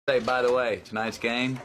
Hey, by the way, tonight's game,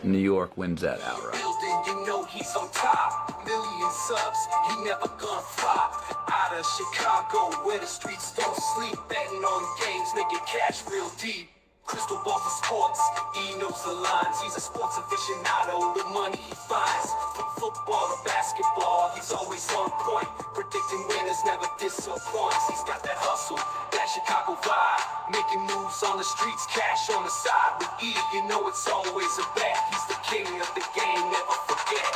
New York wins that outright. You know he's on top. Million subs, he never gonna flop. Out of Chicago, where the streets don't sleep. Betting on games, making cash real deep. Crystal ball for sports, he knows the lines. He's a sports aficionado, the money he finds. From football to basketball, he's always on point. Predicting winners never disappoints. He's got that hustle, that Chicago vibe. Making moves on the streets, cash on the side. With E, you know it's always a bet. He's the king of the game, never forget.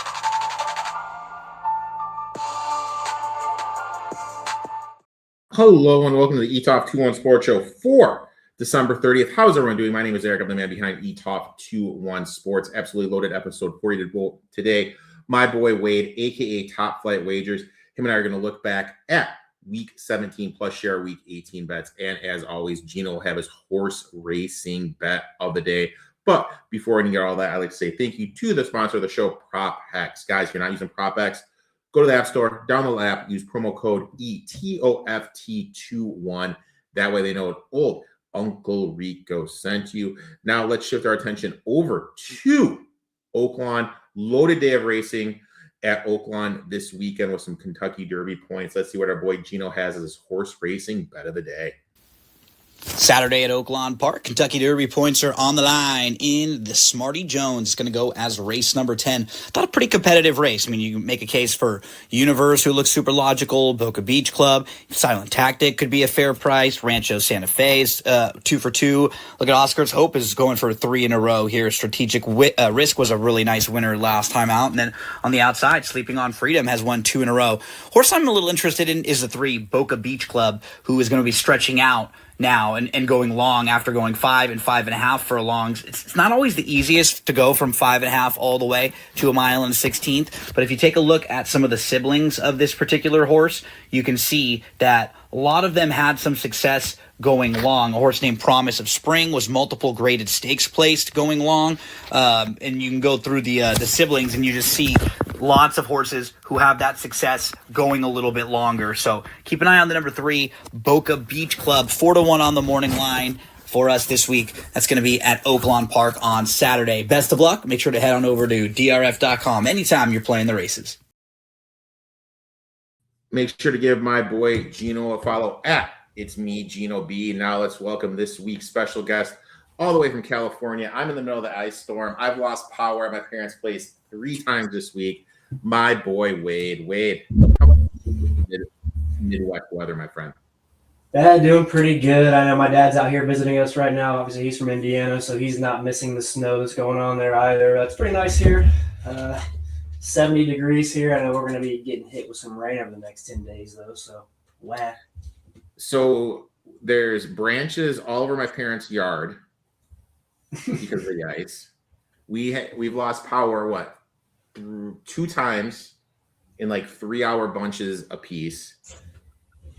Hello and welcome to the Etoft21sports Show for December 30th. How's everyone doing? My name is Erik. I'm the man behind Etoft21sports. Absolutely loaded episode for you today. My boy Wade, aka Top Flight Wagers. Him and I are going to look back at Week 17 plus share Week 18 bets. And as always, Gino will have his horse racing bet of the day. But before I get all that, I'd like to say thank you to the sponsor of the show, PropX. Guys, if you're not using PropX, go to the App Store, download the app, use promo code ETOFT21. That way they know old Uncle Rico sent you. Now let's shift our attention over to Oaklawn. Loaded day of racing at Oaklawn this weekend with some Kentucky Derby points. Let's see what our boy Gino has as his horse racing bet of the day. Saturday at Oaklawn Park, Kentucky Derby points are on the line in the Smarty Jones. It's going to go as race number 10. Thought a pretty competitive race. I mean, you can make a case for Universe, who looks super logical, Boca Beach Club, Silent Tactic could be a fair price, Rancho Santa Fe's 2 for 2. Look at Oscar's Hope is going for 3 in a row here. Strategic Risk was a really nice winner last time out. And then on the outside, Sleeping on Freedom has won 2 in a row. Horse I'm a little interested in is the 3 Boca Beach Club, who is going to be stretching out now and going long after going 5 and 5.5 for a long. It's not always the easiest to go from 5.5 all the way to 1 mile and 1/16. But if you take a look at some of the siblings of this particular horse, you can see that a lot of them had some success going long. A horse named Promise of Spring was multiple graded stakes placed going long. And you can go through the siblings and you just see lots of horses who have that success going a little bit longer. So keep an eye on the number 3, Boca Beach Club, 4-1 on the morning line for us this week. That's going to be at Oaklawn Park on Saturday. Best of luck. Make sure to head on over to drf.com anytime you're playing the races. Make sure to give my boy Gino a follow at It's Me, Gino B. Now let's welcome this week's special guest all the way from California. I'm in the middle of the ice storm. I've lost power at my parents' place 3 times this week. My boy Wade. Wade, how about Midwest weather, my friend? Doing pretty good. I know my dad's out here visiting us right now. Obviously, he's from Indiana, so he's not missing the snow that's going on there either. It's pretty nice here. 70 degrees here. I know we're going to be getting hit with some rain over the next 10 days, though, so whack. So there's branches all over my parents' yard because of the ice. We've lost power, 2 times in like 3-hour bunches apiece.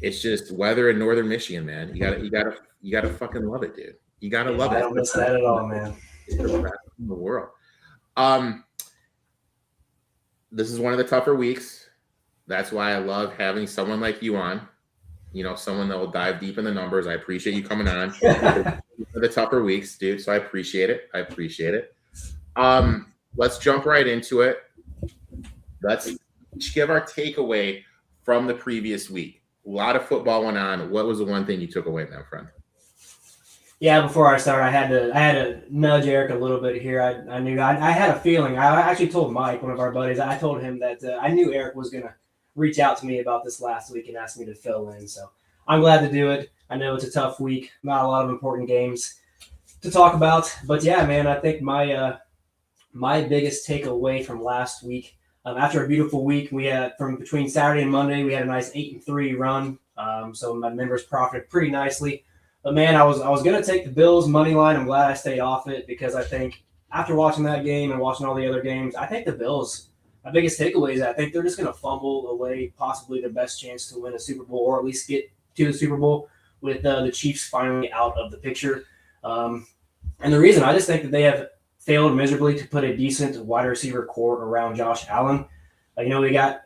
It's just weather in northern Michigan, man. You gotta fucking love it, dude. You gotta love it. I don't miss that at all, man. It's the best in the world. This is one of the tougher weeks. That's why I love having someone like you on. You know, someone that will dive deep in the numbers. I appreciate you coming on for the tougher weeks, dude. So I appreciate it. Let's jump right into it. Let's give our takeaway from the previous week. A lot of football went on. What was the one thing you took away, my friend? Yeah, before I start, I had to nudge Erik a little bit here. I knew I had a feeling. I actually told Mike, one of our buddies, I told him that I knew Erik was going to reach out to me about this last week and ask me to fill in. So I'm glad to do it. I know it's a tough week, not a lot of important games to talk about. But yeah, man, I think my biggest takeaway from last week, after a beautiful week, we had from between Saturday and Monday, we had a nice 8-3 run. So my members profited pretty nicely. But man, I was going to take the Bills money line. I'm glad I stayed off it because I think after watching that game and watching all the other games, I think the Bills, my biggest takeaway is I think they're just going to fumble away possibly their best chance to win a Super Bowl or at least get to the Super Bowl with the Chiefs finally out of the picture. And the reason, I just think that they have failed miserably to put a decent wide receiver core around Josh Allen. We got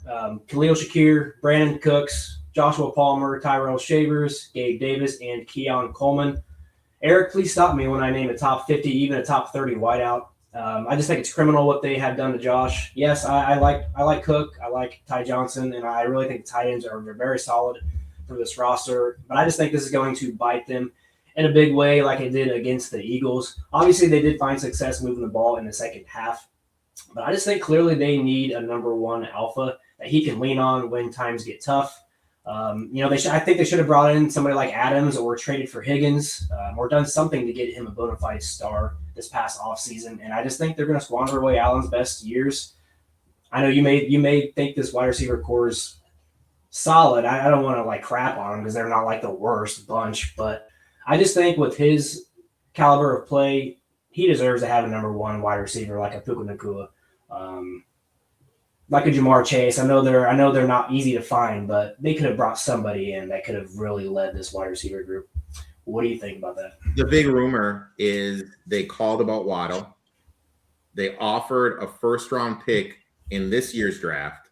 Khalil Shakir, Brandon Cooks, Joshua Palmer, Tyrell Shavers, Gabe Davis, and Keon Coleman. Erik, please stop me when I name a top 50, even a top 30 wideout. I just think it's criminal what they have done to Josh. Yes, I like Cook, I like Ty Johnson, and I really think the tight ends are very solid for this roster. But I just think this is going to bite them in a big way, like it did against the Eagles. Obviously, they did find success moving the ball in the second half, but I just think clearly they need a number one alpha that he can lean on when times get tough. I think they should have brought in somebody like Adams or traded for Higgins or done something to get him a bona fide star this past offseason. And I just think they're going to squander away Allen's best years. I know you may think this wide receiver core is solid. I don't want to like crap on them because they're not like the worst bunch, but I just think with his caliber of play, he deserves to have a number one wide receiver like a Puka Nacua. Like a Jamar Chase. I know they're not easy to find, but they could have brought somebody in that could have really led this wide receiver group. What do you think about that? The big rumor is they called about Waddle. They offered a first-round pick in this year's draft.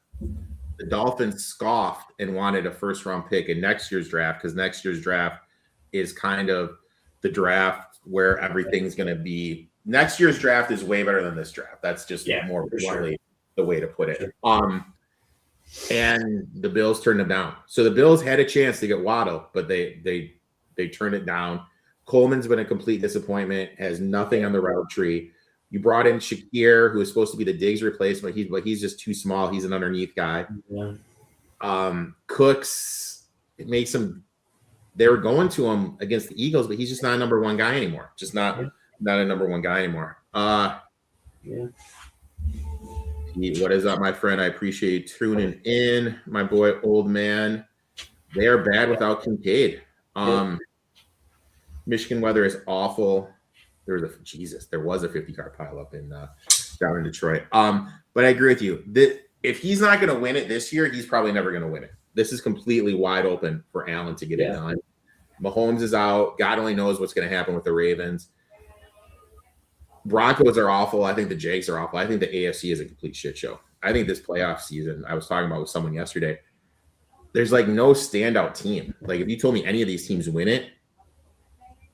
The Dolphins scoffed and wanted a first-round pick in next year's draft because next year's draft is kind of the draft where everything's going to be. Next year's draft is way better than this draft. That's just more bluntly the way to put it. And the Bills turned them down. So the Bills had a chance to get Waddle, but they turned it down. Coleman's been a complete disappointment, has nothing on the route tree. You brought in Shakir, who is supposed to be the Diggs replacement, but he's just too small. He's an underneath guy. Yeah. Cooks, it makes him. They were going to him against the Eagles, but he's just not a number one guy anymore. Just not a number one guy anymore. What is up, my friend? I appreciate you tuning in. My boy, old man. They are bad without Kincaid. Michigan weather is awful. There was a 50-car pileup in down in Detroit. But I agree with you. If he's not going to win it this year, he's probably never going to win it. This is completely wide open for Allen to get it done. Mahomes is out. God only knows what's going to happen with the Ravens. Broncos are awful. I think the Jags are awful. I think the AFC is a complete shit show. I think this playoff season, I was talking about with someone yesterday, there's like no standout team. Like if you told me any of these teams win it,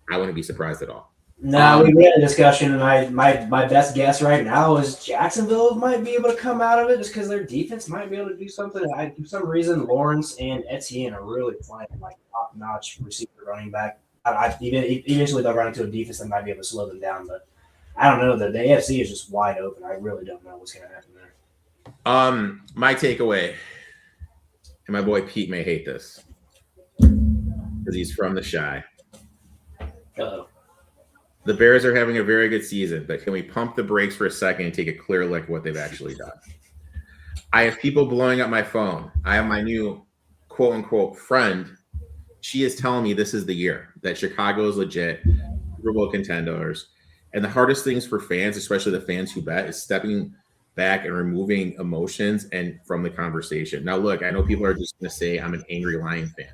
I wouldn't be surprised at all. No, we had a discussion, and my best guess right now is Jacksonville might be able to come out of it just because their defense might be able to do something. For some reason, Lawrence and Etienne are really playing like top-notch receiver running back. Eventually they'll run into a defense that might be able to slow them down, but I don't know. The AFC is just wide open. I really don't know what's going to happen there. My takeaway, and my boy Pete may hate this because he's from the Chi. Uh-oh. The Bears are having a very good season, but can we pump the brakes for a second and take a clear look at what they've actually done? I have people blowing up my phone. I have my new quote-unquote friend. She is telling me this is the year that Chicago is legit, Super Bowl contenders. And the hardest things for fans, especially the fans who bet, is stepping back and removing emotions and from the conversation. Now, look, I know people are just going to say I'm an angry Lion fan.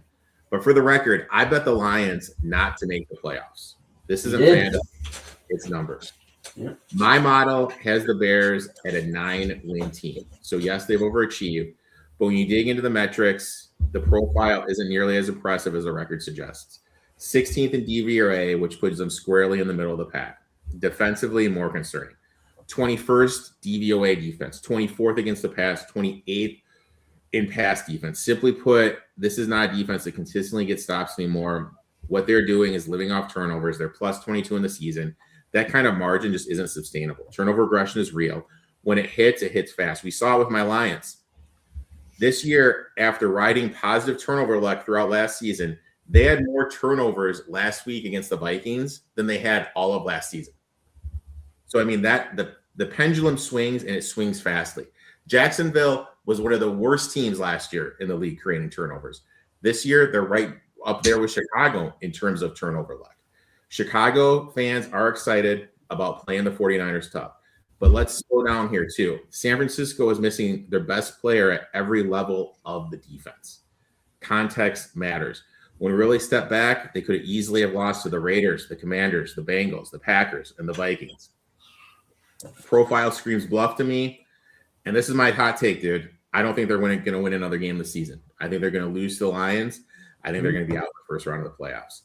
But for the record, I bet the Lions not to make the playoffs. This isn't fandom. It's numbers. Yeah. My model has the Bears at a 9-win team. So, yes, they've overachieved. But when you dig into the metrics, the profile isn't nearly as impressive as the record suggests. 16th in DVRA, which puts them squarely in the middle of the pack. Defensively, more concerning. 21st DVOA defense, 24th against the pass, 28th in pass defense. Simply put, this is not a defense that consistently gets stops anymore. What they're doing is living off turnovers. They're plus 22 in the season. That kind of margin just isn't sustainable. Turnover aggression is real. When it hits fast. We saw it with my Lions. This year, after riding positive turnover luck throughout last season, they had more turnovers last week against the Vikings than they had all of last season. So, I mean, that the pendulum swings, and it swings fastly. Jacksonville was one of the worst teams last year in the league creating turnovers. This year, they're right up there with Chicago in terms of turnover luck. Chicago fans are excited about playing the 49ers tough. But let's slow down here, too. San Francisco is missing their best player at every level of the defense. Context matters. When we really step back, they could have easily have lost to the Raiders, the Commanders, the Bengals, the Packers, and the Vikings. Profile screams bluff to me. And this is my hot take, dude. I don't think they're going to win another game this season. I think they're going to lose to the Lions. I think they're going to be out in the first round of the playoffs.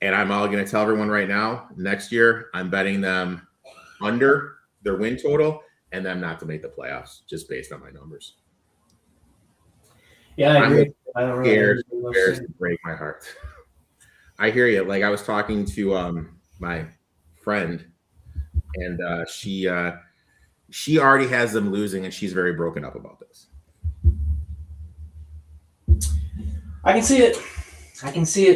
And I'm all going to tell everyone right now, next year, I'm betting them under their win total and them not to make the playoffs, just based on my numbers. Yeah, I agree. I don't really Scared Bears to break my heart. I hear you. Like, I was talking to my friend, and she already has them losing, and she's very broken up about this. I can see it.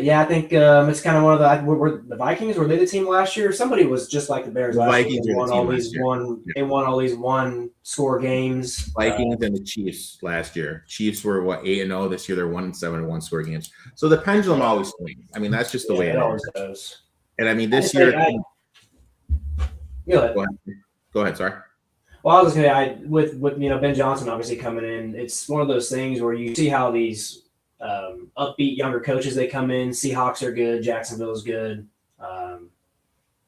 Yeah, I think it's kind of one of the the Vikings, were they the team last year? Somebody was just like the Bears last Vikings year. They won all these one score games. Vikings and the Chiefs last year. Chiefs were 8-0 this year. They're 1-7 in one score games. So the pendulum always swings. I mean, that's just the way it always is. goes. And I mean, this year. Go ahead. Go ahead. Sorry. Well, I was going to with Ben Johnson obviously coming in. It's one of those things where you see how these upbeat younger coaches, they come in. Seahawks are good. Jacksonville is good.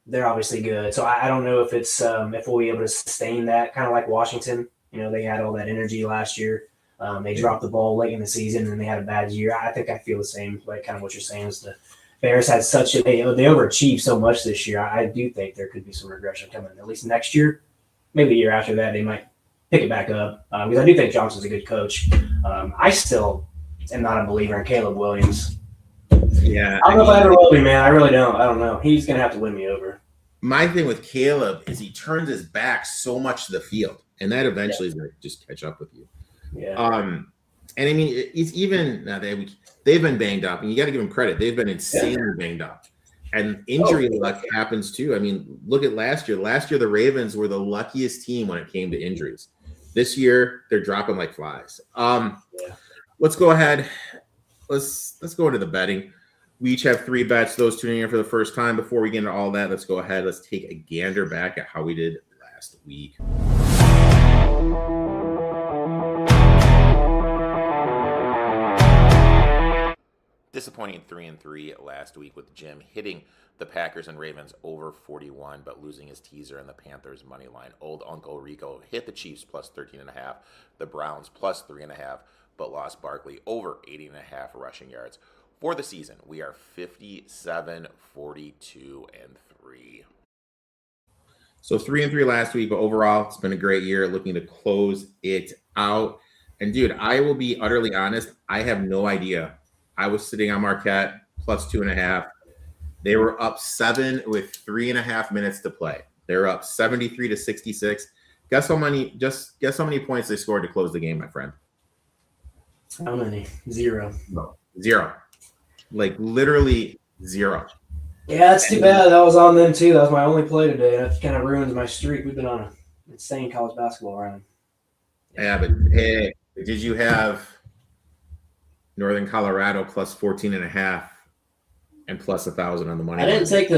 They're obviously good. So I don't know if it's if we'll be able to sustain that, kind of like Washington. They had all that energy last year. They dropped the ball late in the season and they had a bad year. I think I feel the same, like kind of what you're saying is the Bears had they overachieved so much this year. I do think there could be some regression coming, at least next year. Maybe the year after that, they might pick it back up because I do think Johnson's a good coach. I still am not a believer in Caleb Williams. Yeah, I don't know if I ever will be, man. I really don't. I don't know. He's gonna have to win me over. My thing with Caleb is he turns his back so much to the field, and that eventually is going to just catch up with you. Yeah. And I mean, it's even now they've been banged up, and you got to give them credit. They've been insanely banged up, and injury luck happens too. I mean, look at last year. Last year, the Ravens were the luckiest team when it came to injuries. This year, they're dropping like flies. Let's go ahead. Let's go into the betting. We each have 3 bets. Those tuning in for the first time. Before we get into all that, let's go ahead. Let's take a gander back at how we did last week. Disappointing 3-3 last week with Jim hitting the Packers and Ravens over 41, but losing his teaser in the Panthers money line. Old Uncle Rico hit the Chiefs plus 13.5, the Browns plus 3.5, but lost Barkley over 80.5 rushing yards. For the season, we are 57, 42, and 3. So 3-3 last week, but overall, it's been a great year. Looking to close it out. And dude, I will be utterly honest. I have no idea. I was sitting on Marquette plus 2.5. They were up 7 with 3.5 minutes to play. They were up 73-66. Guess how many points they scored to close the game, my friend? How many? 0. No, 0. Like literally 0. Yeah, that's too bad. That was on them too. That was my only play today. That kind of ruins my streak. We've been on an insane college basketball run. Yeah, but hey, did you have Northern Colorado plus 14.5 and plus 1,000 on the money line? I didn't take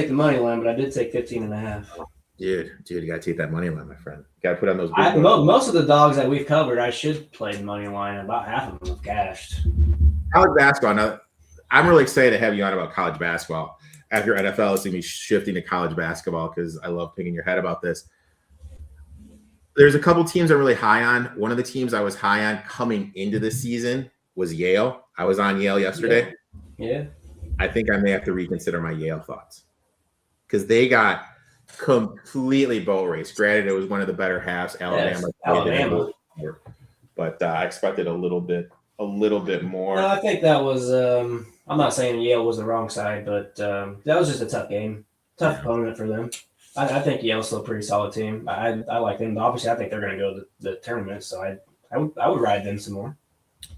the money line, but I did take 15.5. Dude, you gotta take that money line, my friend. Gotta put on those. Most of the dogs that we've covered, I should play the money line. About half of them have cashed. College basketball. Now, I'm really excited to have you on about college basketball. After NFL, it's gonna be shifting to college basketball because I love picking your head about this. There's a couple teams I'm really high on. One of the teams I was high on coming into the season was Yale. I was on Yale yesterday. Yeah. I think I may have to reconsider my Yale thoughts because they got completely boat race. Granted, it was one of the better halves. Alabama. But I expected a little bit more. No, I think that was. I'm not saying Yale was the wrong side, but that was just a tough game, tough opponent for them. I think Yale's still a pretty solid team. I like them. Obviously, I think they're going to go to the tournament, so I would ride them some more.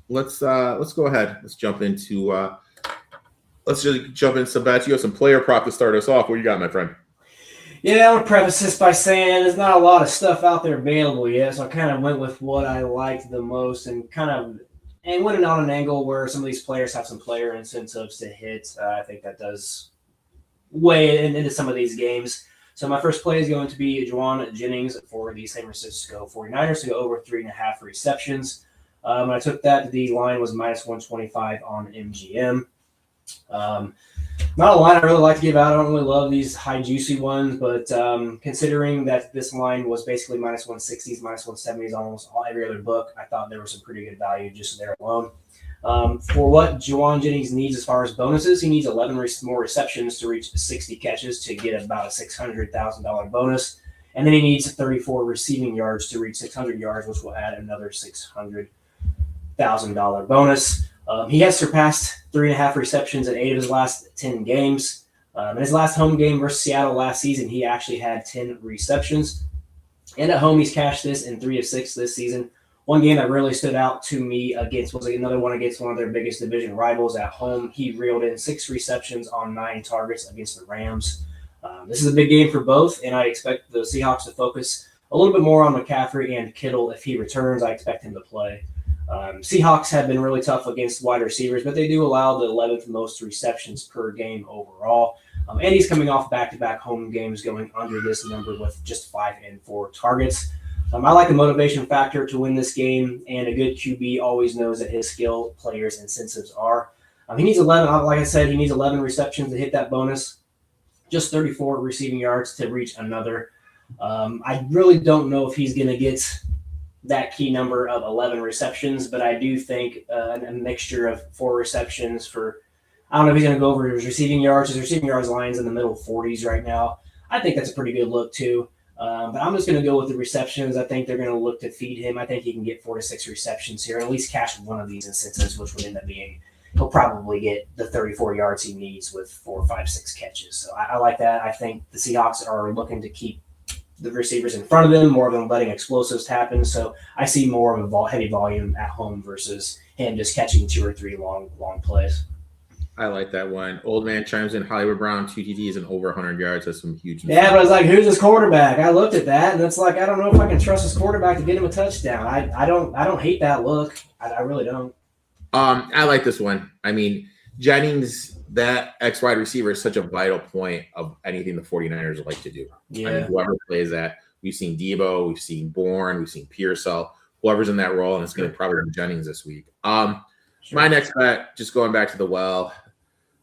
Let's go ahead. Let's jump into some bets. You have some player prop to start us off. What you got, my friend? Yeah, I want to preface this by saying there's not a lot of stuff out there available yet, so I kind of went with what I liked the most and went on an angle where some of these players have some player incentives to hit. I think that does weigh into some of these games. So my first play is going to be Juwan Jennings for the San Francisco 49ers to go over 3.5 receptions. I took that. The line was minus 125 on MGM. Not a line I really like to give out. I don't really love these high juicy ones, but considering that this line was basically minus 160s, minus 170s, almost every other book, I thought there was some pretty good value just there alone. For what Juwan Jennings needs as far as bonuses, he needs 11 more receptions to reach 60 catches to get about a $600,000 bonus. And then he needs 34 receiving yards to reach 600 yards, which will add another $600,000 bonus. He has surpassed 3.5 receptions in 8 of his last 10 games. In his last home game versus Seattle last season, he actually had 10 receptions. And at home, he's cashed this in 3 of 6 this season. One game that really stood out to me was another one against one of their biggest division rivals at home. He reeled in 6 receptions on 9 targets against the Rams. This is a big game for both, and I expect the Seahawks to focus a little bit more on McCaffrey and Kittle. If he returns, I expect him to play. Seahawks have been really tough against wide receivers, but they do allow the 11th most receptions per game overall. And he's coming off back-to-back home games going under this number with just 5 and 4 targets. I like the motivation factor to win this game, and a good QB always knows that his skill players' incentives are. He needs 11, like I said, he needs 11 receptions to hit that bonus, just 34 receiving yards to reach another. I really don't know if he's going to get that key number of 11 receptions, but I do think a mixture of 4 receptions for, I don't know if he's going to go over his receiving yards. His receiving yards line's in the middle 40s right now. I think that's a pretty good look too. But I'm just going to go with the receptions. I think they're going to look to feed him. I think he can get 4 to 6 receptions here, and at least cash one of these incentives, which would end up being he'll probably get the 34 yards he needs with 4, 5, 6 catches. So I like that. I think the Seahawks are looking to keep the receivers in front of them more than letting explosives happen. So I see more of a heavy volume at home versus him just catching 2 or 3 long plays. I like that one. Old man chimes in. Hollywood Brown, 2 TDs and over 100 yards. That's some huge. Yeah, but I was like, who's his quarterback? I looked at that, and it's like, I don't know if I can trust his quarterback to get him a touchdown. I don't hate that look. I really don't. I like this one. I mean, Jennings, that X wide receiver, is such a vital point of anything the 49ers would like to do. Yeah. I mean, whoever plays that, we've seen Debo, we've seen Bourne, we've seen Pearsall, whoever's in that role, and it's going to probably be Jennings this week. My next bet, just going back to the well.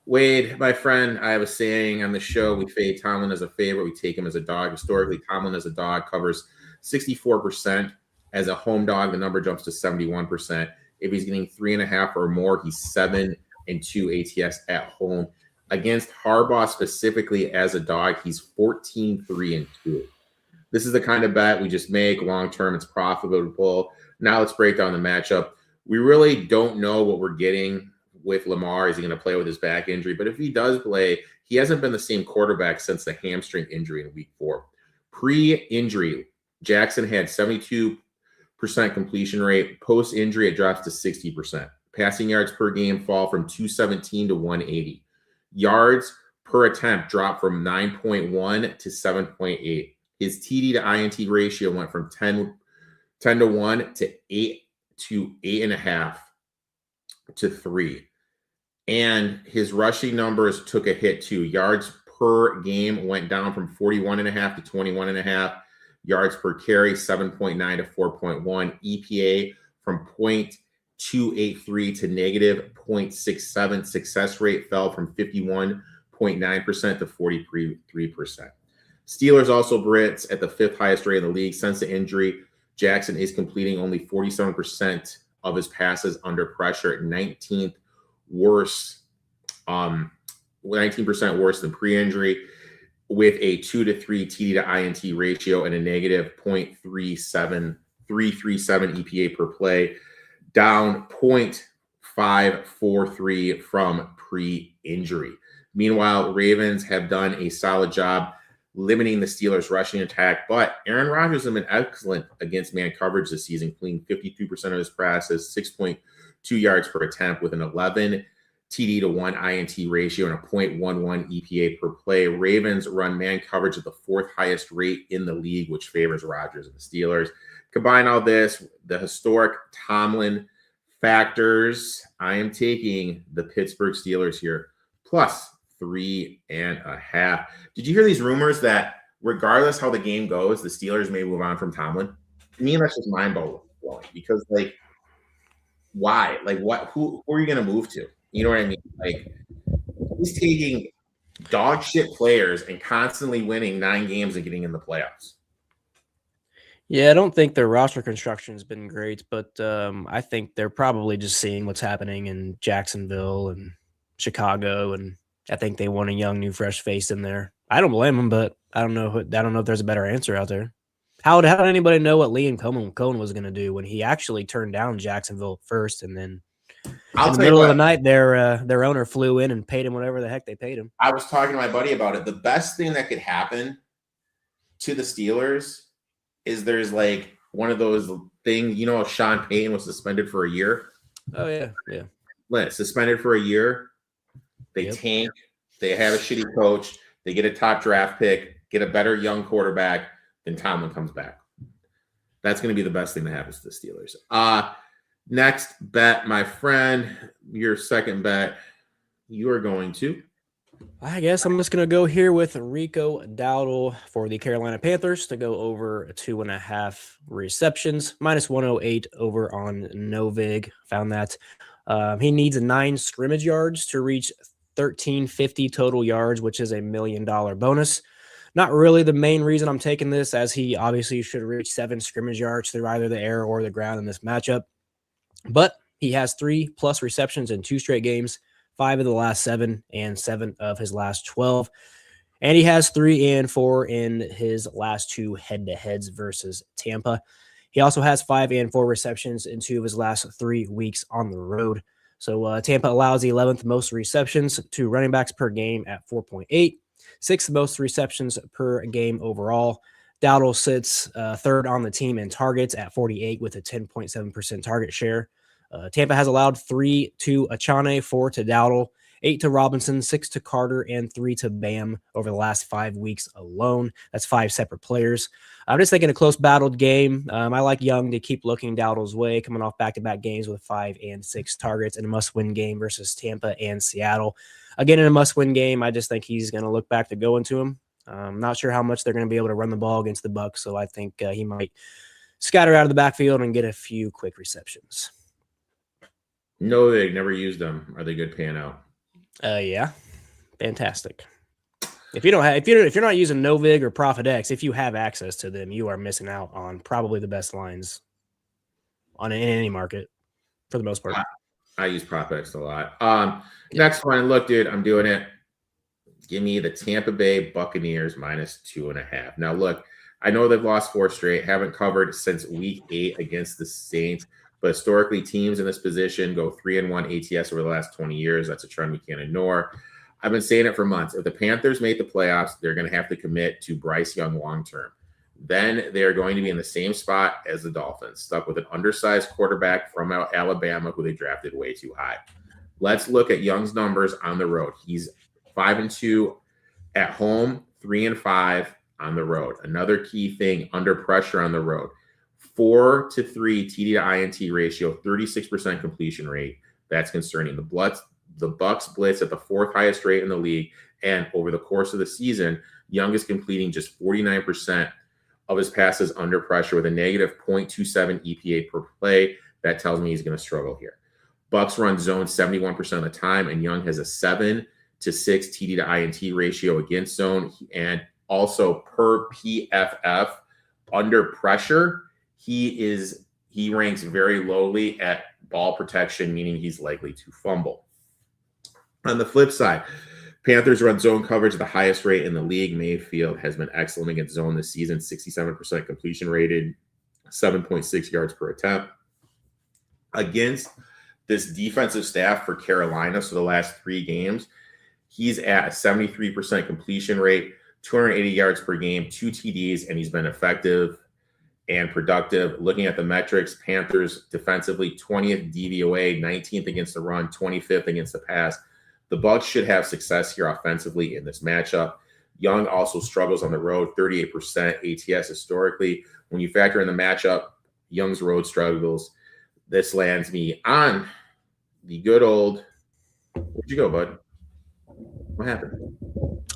Wade, my friend, I have a saying on the show, we fade Tomlin as a favorite. We take him as a dog. Historically, Tomlin as a dog covers 64%. As a home dog, the number jumps to 71%. If he's getting 3.5 or more, he's 7-2 ATS at home. Against Harbaugh specifically as a dog, he's 14-3-2. This is the kind of bet we just make. Long-term, it's profitable. Now let's break down the matchup. We really don't know what we're getting with Lamar. Is he going to play with his back injury? But if he does play, he hasn't been the same quarterback since the hamstring injury in week 4. Pre-injury, Jackson had 72% completion rate. Post-injury, it drops to 60%. Passing yards per game fall from 217 to 180. Yards per attempt dropped from 9.1 to 7.8. His TD to INT ratio went from 10 to 1 to 8 to 8.5 to 3. And his rushing numbers took a hit too. Yards per game went down from 41.5 to 21.5. Yards per carry, 7.9 to 4.1. EPA from 0.283 to negative 0.67. Success rate fell from 51.9% to 43%. Steelers also Brits at the 5th highest rate in the league. Since the injury, Jackson is completing only 47% of his passes under pressure, 19th worse, 19% worse than pre-injury, with a 2 to 3 TD to INT ratio and a negative 0.337 EPA per play, down 0.543 from pre-injury. Meanwhile, Ravens have done a solid job limiting the Steelers' rushing attack, but Aaron Rodgers has been excellent against man coverage this season, completing 52% of his passes, 6.2 yards per attempt with an 11 TD to 1 INT ratio and a 0.11 EPA per play. Ravens run man coverage at the 4th highest rate in the league, which favors Rodgers and the Steelers. Combine all this, the historic Tomlin factors, I am taking the Pittsburgh Steelers here, plus 3.5. Did you hear these rumors that regardless how the game goes, the Steelers may move on from Tomlin? To me, that's just mind-blowing because, like, why? Like, what? Who are you going to move to? You know what I mean? Like, he's taking dog shit players and constantly winning 9 games and getting in the playoffs. Yeah, I don't think their roster construction has been great, but I think they're probably just seeing what's happening in Jacksonville and Chicago, and I think they want a young, new, fresh face in there. I don't blame them, but I don't know. I don't know if there's a better answer out there. How did anybody know what Liam Cohen was going to do when he actually turned down Jacksonville first, and then in the middle of the night, their owner flew in and paid him whatever the heck they paid him. I was talking to my buddy about it. The best thing that could happen to the Steelers is there's like one of those things, you know, Sean Payton was suspended for a year. Oh yeah. Suspended for a year. They tank. They have a shitty coach. They get a top draft pick, get a better young quarterback, then Tomlin comes back. That's going to be the best thing that happens to the Steelers. Next bet, my friend, your second bet, you are going to. I guess I'm just going to go here with Rico Dowdle for the Carolina Panthers to go over 2.5 receptions, -108 over on Novig. Found that. He needs 9 scrimmage yards to reach 1,350 total yards, which is $1 million bonus. Not really the main reason I'm taking this, as he obviously should reach 7 scrimmage yards through either the air or the ground in this matchup. But he has 3+ receptions in 2 straight games, 5 of the last 7, and 7 of his last 12. And he has 3 and 4 in his last 2 head-to-heads versus Tampa. He also has 5 and 4 receptions in 2 of his last 3 weeks on the road. So Tampa allows the 11th most receptions to running backs per game at 4.8, 6th most receptions per game overall. Dowdle sits third on the team in targets at 48 with a 10.7% target share. Tampa has allowed 3 to Achane, 4 to Dowdle, 8 to Robinson, 6 to Carter, and 3 to Bam over the last 5 weeks alone. That's 5 separate players. I'm just thinking a close battled game. I like Young to keep looking Dowdle's way, coming off back-to-back games with 5 and 6 targets in a must-win game versus Tampa and Seattle. Again, in a must-win game, I just think he's going to look back to go into him. I'm not sure how much they're going to be able to run the ball against the Bucs, so I think he might scatter out of the backfield and get a few quick receptions. No, they never used them. Are they good paying out? Yeah, fantastic. If you're not using Novig or Profit X, if you have access to them, you are missing out on probably the best lines in any market for the most part. I use Profit X a lot. Next one, look, dude, I'm doing it. Give me the Tampa Bay Buccaneers -2.5. Now, look, I know they've lost 4 straight, haven't covered since week 8 against the Saints, but historically, teams in this position go 3-1 ATS over the last 20 years. That's a trend we can't ignore. I've been saying it for months. If the Panthers make the playoffs, they're going to have to commit to Bryce Young long-term. Then they are going to be in the same spot as the Dolphins, stuck with an undersized quarterback from Alabama who they drafted way too high. Let's look at Young's numbers on the road. He's 5-2 at home, 3-5 on the road. Another key thing, under pressure on the road. 4-3 TD to INT ratio, 36% completion rate. That's concerning. The Bucs blitz at the 4th highest rate in the league, and over the course of the season, Young is completing just 49% of his passes under pressure with a negative 0.27 EPA per play. That tells me he's going to struggle here. Bucs run zone 71% of the time, and Young has a 7-6 TD to INT ratio against zone, and also per PFF under pressure. He ranks very lowly at ball protection, meaning he's likely to fumble. On the flip side, Panthers run zone coverage at the highest rate in the league. Mayfield has been excellent against zone this season, 67% completion rated, 7.6 yards per attempt. Against this defensive staff for Carolina, so the last 3 games, he's at a 73% completion rate, 280 yards per game, 2 TDs, and he's been effective and productive. Looking at the metrics, Panthers defensively 20th DVOA, 19th against the run, 25th against the pass. The Bucs should have success here offensively in this matchup. Young also struggles on the road, 38% ATS historically. When you factor in the matchup, Young's road struggles, this lands me on the good old. Where'd you go, bud? What happened?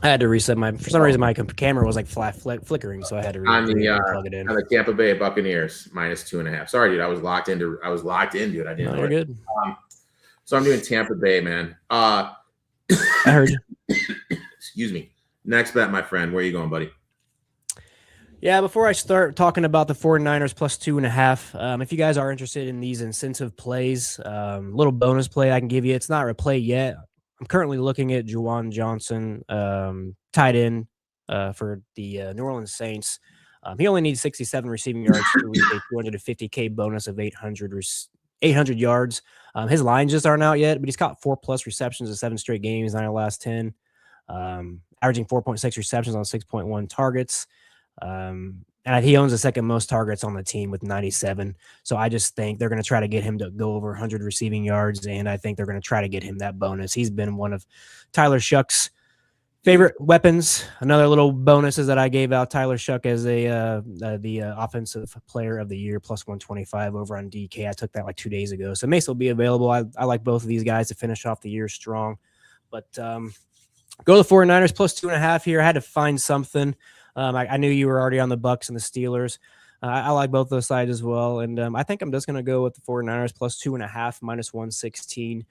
I had to reset for some reason my camera was like flickering, so I had to plug it in. On the Tampa Bay Buccaneers -2.5. Sorry, dude. I was locked in, dude. I didn't know. You're good. So I'm doing Tampa Bay, man. I heard you. Excuse me. Next bet, my friend. Where are you going, buddy? Yeah, before I start talking about the 49ers plus 2.5, if you guys are interested in these incentive plays, little bonus play I can give you. It's not a play yet. I'm currently looking at Juwan Johnson, tight end for the New Orleans Saints. He only needs 67 receiving yards to reach a 250K bonus of 800 yards. His lines just aren't out yet, but he's caught 4+ receptions in 7 straight games, 9 of the last 10, averaging 4.6 receptions on 6.1 targets. And he owns the second most targets on the team with 97. So I just think they're going to try to get him to go over 100 receiving yards, and I think they're going to try to get him that bonus. He's been one of Tyler Shuck's favorite weapons. Another little bonus is that I gave out Tyler Shuck as the offensive player of the year plus 125 over on DK. I took that like 2 days ago, so it may still be available. I like both of these guys to finish off the year strong, but go to the 49ers plus 2.5 here. I had to find something. I knew you were already on the Bucks and the Steelers. I like both those sides as well. And I think I'm just going to go with the 49ers plus 2.5 minus 116.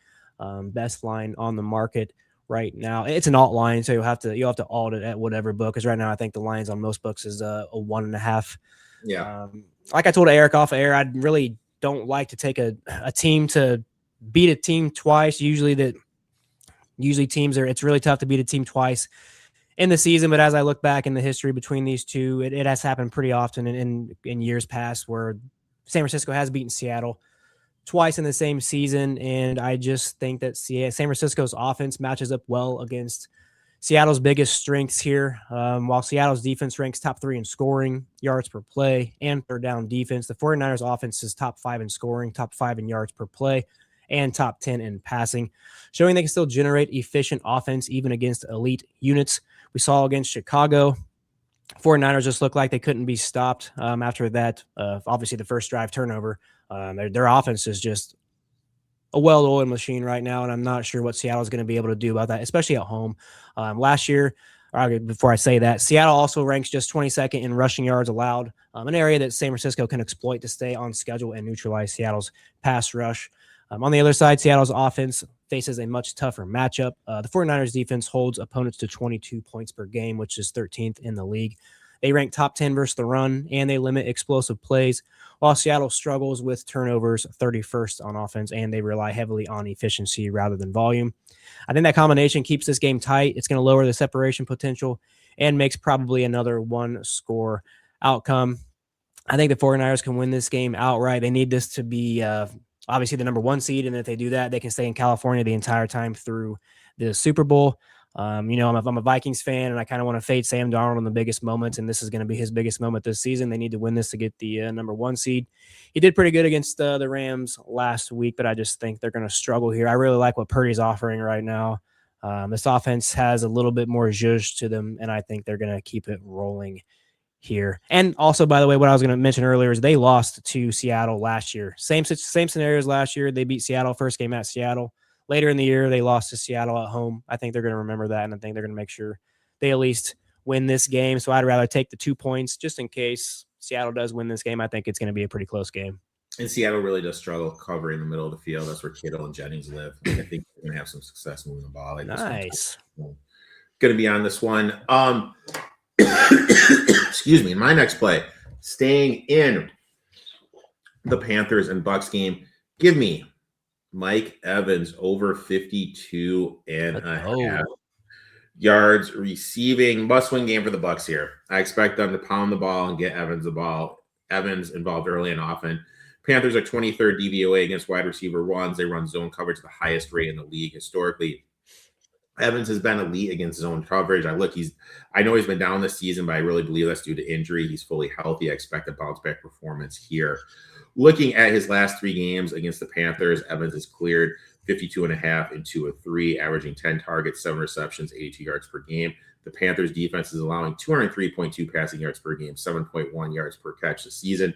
Best line on the market right now. It's an alt line, so you'll have to alt it at whatever book. Because right now I think the lines on most books is a 1.5. Yeah. Like I told Erik off air, I really don't like to take a team to beat a team twice. Usually teams it's really tough to beat a team twice in the season, but as I look back in the history between these two, it has happened pretty often in years past where San Francisco has beaten Seattle twice in the same season, and I just think that San Francisco's offense matches up well against Seattle's biggest strengths here. While Seattle's defense ranks top 3 in scoring, yards per play, and third down defense, the 49ers offense is top 5 in scoring, top 5 in yards per play, and top 10 in passing, showing they can still generate efficient offense even against elite units. We saw against Chicago, 49ers just looked like they couldn't be stopped after that. Obviously, the first drive turnover. Their offense is just a well-oiled machine right now, and I'm not sure what Seattle is going to be able to do about that, especially at home. Last year, before I say that, Seattle also ranks just 22nd in rushing yards allowed, an area that San Francisco can exploit to stay on schedule and neutralize Seattle's pass rush. On the other side, Seattle's offense faces a much tougher matchup. The 49ers defense holds opponents to 22 points per game, which is 13th in the league. They rank top 10 versus the run, and they limit explosive plays, while Seattle struggles with turnovers, 31st on offense, and they rely heavily on efficiency rather than volume. I think that combination keeps this game tight. It's going to lower the separation potential and makes probably another one-score outcome. I think the 49ers can win this game outright. They need this to be obviously the number 1 seed, and if they do that, they can stay in California the entire time through the Super Bowl. I'm a Vikings fan, and I kind of want to fade Sam Darnold in the biggest moments, and this is going to be his biggest moment this season. They need to win this to get the number 1 seed. He did pretty good against the Rams last week, but I just think they're going to struggle here. I really like what Purdy's offering right now. This offense has a little bit more zhuzh to them, and I think they're going to keep it rolling here. And also, by the way, what I was going to mention earlier is they lost to Seattle last year. Same scenarios last year. They beat Seattle first game at Seattle. Later in the year, they lost to Seattle at home. I think they're going to remember that, and I think they're going to make sure they at least win this game. So I'd rather take the 2 points just in case Seattle does win this game. I think it's going to be a pretty close game. And Seattle really does struggle covering the middle of the field. That's where Kittle and Jennings live. I think they're going to have some success moving the ball. Nice. Going to be on this one. Excuse me. My next play, staying in the Panthers and Bucks game, give me Mike Evans over 52.5 yards receiving. Must-win game for the Bucks here. I expect them to pound the ball and get Evans the ball. Evans involved early and often. Panthers are 23rd DVOA against wide receiver ones. They run zone coverage at the highest rate in the league historically. Evans has been elite against zone coverage. I know he's been down this season, but I really believe that's due to injury. He's fully healthy. I expect a bounce back performance here. Looking at his last 3 games against the Panthers, Evans has cleared 52.5 in 2 of 3, averaging 10 targets, 7 receptions, 82 yards per game. The Panthers defense is allowing 203.2 passing yards per game, 7.1 yards per catch this season.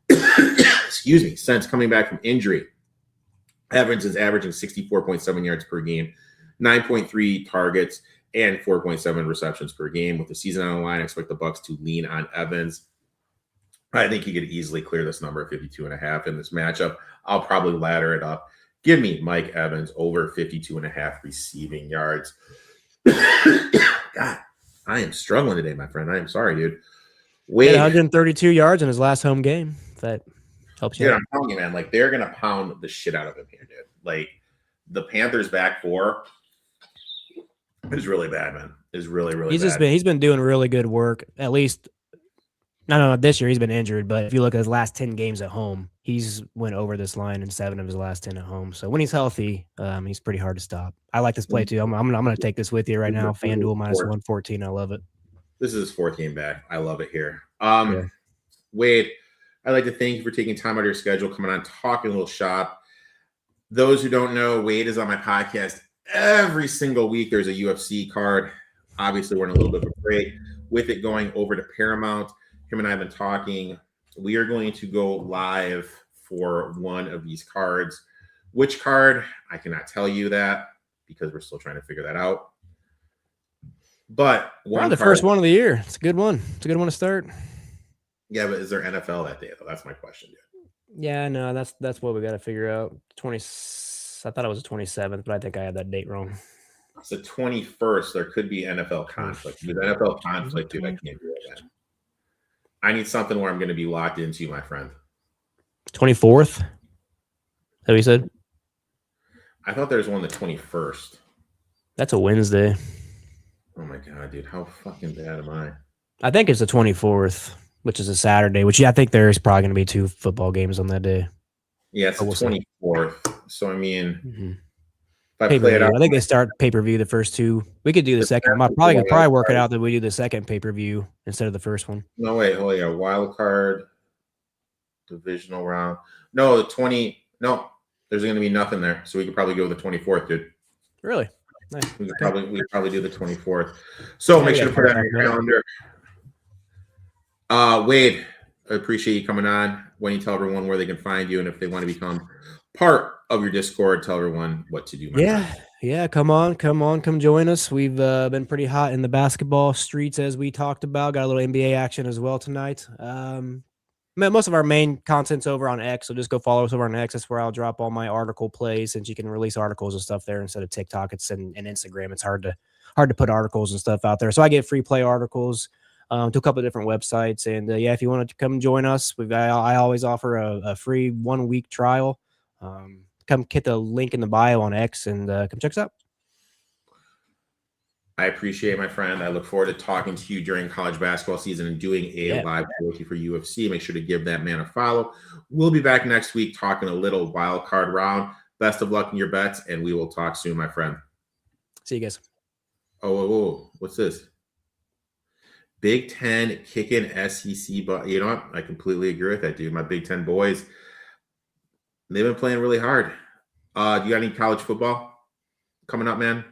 Excuse me. Since coming back from injury, Evans is averaging 64.7 yards per game, 9.3 targets, and 4.7 receptions per game. With the season on the line, I expect the Bucks to lean on Evans. I think he could easily clear this number of 52.5 in this matchup. I'll probably ladder it up. Give me Mike Evans over 52.5 receiving yards. God, I am struggling today, my friend. I am sorry, dude. Wade, 132 yards in his last home game. If that helps you. Dude, I'm telling you, man, like they're gonna pound the shit out of him here, dude. Like the Panthers back four is really bad, man. Is really, really bad. He's been doing really good work. At least no, this year he's been injured, but if you look at his last 10 games at home, he's went over this line in 7 of his last 10 at home. So when he's healthy, he's pretty hard to stop. I like this play too. I'm gonna take this with you right now. FanDuel -114. I love it. This is his 4th game back. I love it here. Yeah. Wade, I'd like to thank you for taking time out of your schedule, coming on, talking a little shop. Those who don't know, Wade is on my podcast every single week. There's a UFC card. Obviously, we're in a little bit of a break with it going over to Paramount. Him and I have been talking. We are going to go live for one of these cards. Which card? I cannot tell you that because we're still trying to figure that out. But the first one of the year. It's a good one. It's a good one to start. Yeah, but is there NFL that day though? That's my question, dude. Yeah, no, that's what we got to figure out. I thought it was the 27th, but I think I had that date wrong. It's the 21st. There could be NFL conflict. With NFL conflict, dude, I can't do that. I need something where I'm going to be locked into, my friend. 24th? Is that what you said? I thought there was one the 21st. That's a Wednesday. Oh my god, dude, how fucking bad am I? I think it's the 24th, which is a Saturday, which I think there's probably going to be 2 football games on that day. Yeah, it's the 24th. So, I mean, if I Pay-per-view. play it out, I think they start pay-per-view the first 2. We could do the second. Probably work it out that we do the second pay-per-view instead of the first one. No, wait. Oh, yeah. Wild card, divisional round. No, the 20. No, there's going to be nothing there. So we could probably go with the 24th, dude. Really? Nice. We could probably do the 24th. So make sure to put that on your calendar. Wade, I appreciate you coming on. When you tell everyone where they can find you and if they want to become part of your Discord, tell everyone what to do. Yeah. Come join us. We've been pretty hot in the basketball streets as we talked about. Got a little NBA action as well tonight. Most of our main content's over on X, so just go follow us over on X. That's where I'll drop all my article plays, since you can release articles and stuff there instead of TikTok. It's in Instagram. It's hard to put articles and stuff out there. So I get free play articles to a couple of different websites. And if you want to come join us, I always offer a free 1-week trial. Come hit the link in the bio on X and come check us out. I appreciate it, my friend. I look forward to talking to you during college basketball season and doing a live with you for UFC. Make sure to give that man a follow. We'll be back next week talking a little wild card round. Best of luck in your bets, and we will talk soon, my friend. See you guys. Oh, what's this? Big Ten kicking SEC, but you know what? I completely agree with that, dude. My Big Ten boys, they've been playing really hard. Do you got any college football coming up, man?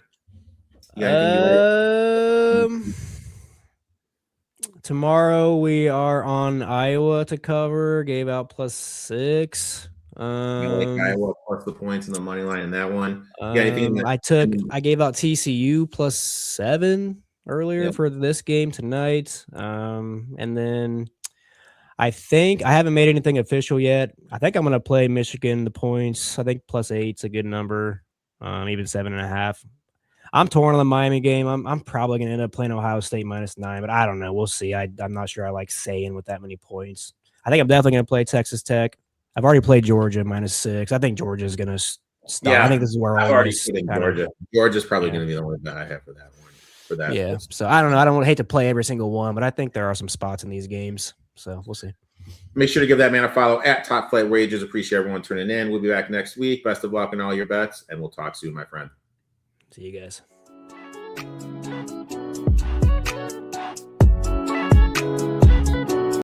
Tomorrow we are on Iowa to cover. Gave out +6. Iowa plus the points and the money line in that one. I gave out TCU +7 earlier for this game tonight. And then I think I haven't made anything official yet. I think I'm going to play Michigan the points. I think +8's a good number. Even 7.5. I'm torn on the Miami game. I'm probably going to end up playing Ohio State -9, but I don't know. We'll see. I'm not sure I like saying with that many points. I think I'm definitely going to play Texas Tech. I've already played Georgia -6. I think Georgia's going to stop. Yeah, I think this is where I've already put in Georgia. Georgia's probably going to be the only bet I have for that one. So I don't know. I don't hate to play every single one, but I think there are some spots in these games. So we'll see. Make sure to give that man a follow at Top Flight Wages. Appreciate everyone tuning in. We'll be back next week. Best of luck in all your bets, and we'll talk soon, my friend. See you guys.